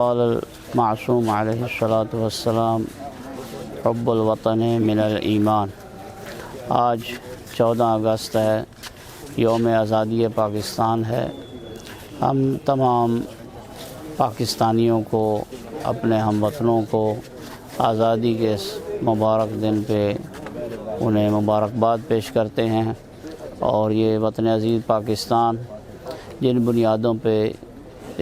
قال المعصوم علیہ الصلاۃ والسلام حب الوطن من الایمان۔ آج 14 اگست ہے، یوم آزادی پاکستان ہے۔ ہم تمام پاکستانیوں کو، اپنے ہم وطنوں کو آزادی کے اس مبارک دن پہ انہیں مبارکباد پیش کرتے ہیں، اور یہ وطن عزیز پاکستان جن بنیادوں پہ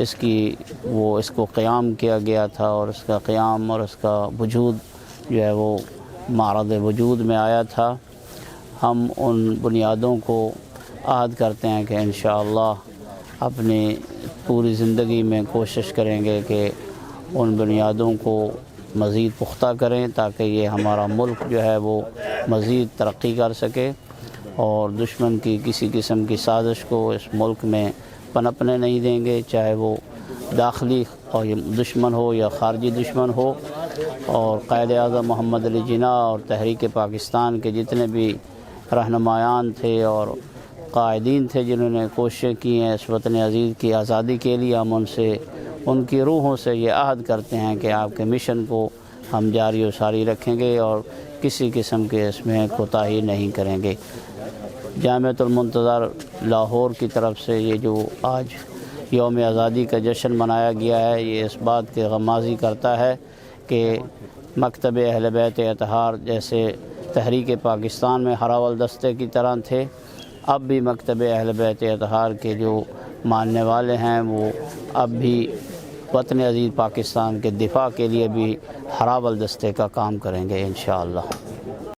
اس کو قیام کیا گیا تھا، اور اس کا قیام اور اس کا وجود جو ہے وہ معرض وجود میں آیا تھا، ہم ان بنیادوں کو عہد کرتے ہیں کہ انشاءاللہ اپنی پوری زندگی میں کوشش کریں گے کہ ان بنیادوں کو مزید پختہ کریں، تاکہ یہ ہمارا ملک جو ہے وہ مزید ترقی کر سکے، اور دشمن کی کسی قسم کی سازش کو اس ملک میں پنپنے نہیں دیں گے، چاہے وہ داخلی اور دشمن ہو یا خارجی دشمن ہو۔ اور قائد اعظم محمد علی جناح اور تحریک پاکستان کے جتنے بھی رہنمایان تھے اور قائدین تھے جنہوں نے کوششیں کی ہیں اس وطن عزیز کی آزادی کے لیے، ہم ان کی روحوں سے یہ عہد کرتے ہیں کہ آپ کے مشن کو ہم جاری و ساری رکھیں گے اور کسی قسم کے اس میں کوتاہی نہیں کریں گے۔ جامعۃ المنتظر لاہور کی طرف سے یہ جو آج یوم آزادی کا جشن منایا گیا ہے، یہ اس بات کی غمازی کرتا ہے کہ مکتب اہل بیت اطہار جیسے تحریک پاکستان میں ہراول دستے کی طرح تھے، اب بھی مکتب اہل بیت اطہار کے جو ماننے والے ہیں وہ اب بھی وطن عزیز پاکستان کے دفاع کے لیے بھی ہراول دستے کا کام کریں گے انشاءاللہ۔